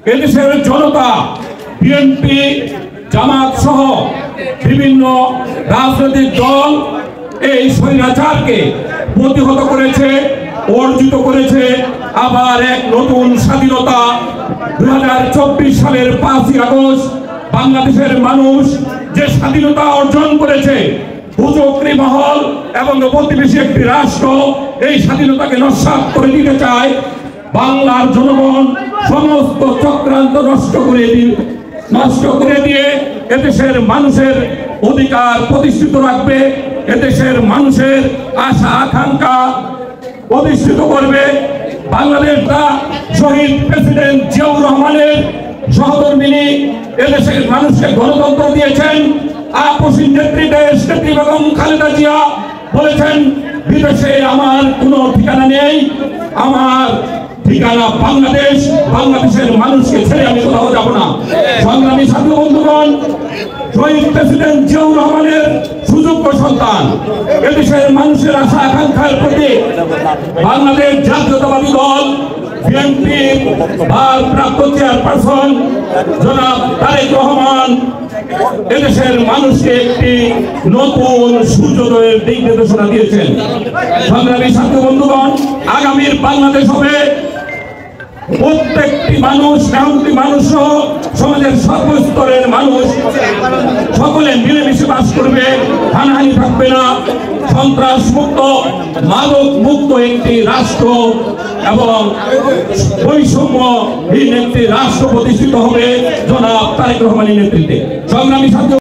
এদেশের জনতা বিএনপি জামাত সহ বিভিন্ন রাজনৈতিক দল এই স্বৈরাচারকে প্রতিহত করেছে, অর্জিত করেছে আবার এক নতুন স্বাধীনতা। 2024 সালের 5ই আগস্ট বাংলাদেশের মানুষ যে স্বাধীনতা অর্জন করেছে, হুজুগরি মহল এবং প্রতিবেশী একটি রাষ্ট্র এই স্বাধীনতাকে নস্যাৎ করে দিতে চায়। বাংলার জনগণ সমস্ত চক্রান্ত নষ্ট করে দিয়ে এদেশের মানুষের অধিকার প্রতিষ্ঠিত রাখবে, এদেশের মানুষের আশা আকাঙ্ক্ষা প্রতিষ্ঠিত করবে। বাংলাদেশটা শহীদ প্রেসিডেন্ট জিয়াউর রহমানের সহধর্মিনী, এদেশের মানুষকে গণতন্ত্র দিয়েছেন। আপসীন নেত্রী দেশনেত্রী বেগম খালেদা জিয়া বলেছেন, বিদেশে আমার কোনো ঠিকানা নেই, আমার ঠিকানা বাংলাদেশ, বাংলাদেশের মানুষকে ছেড়ে আমি কোথাও যাব না। সংগ্রামী ছাত্র বন্ধুগণ, শহীদ প্রেসিডেন্ট জিয়াউর রহমানের সুযোগ্য সন্তান, এদেশের মানুষের আশা আকাঙ্ক্ষার প্রতি বাংলাদেশ জাতীয়তাবাদী দল বিএনপির ভারপ্রাপ্ত চেয়ারপারসন জনাব তারেক রহমান এদেশের মানুষকে একটি নতুন সূর্যোদয়ের দিক নির্দেশনা দিয়েছেন। সংগ্রামী ছাত্র বন্ধুগণ, আগামীর বাংলাদেশ হবে প্রত্যেকটি মানুষ, মেহনতি মানুষ সহ সমাজের সর্বস্তরের মানুষ সকলে মিলেমিশে বাস করবে, হানাহানি থাকবে না, সন্ত্রাস মুক্ত, মাদক মুক্ত একটি রাষ্ট্র এবং বৈষম্যহীন একটি রাষ্ট্র প্রতিষ্ঠিত হবে জনাব তারেক রহমানের নেতৃত্বে। সংগ্রামী ছাত্র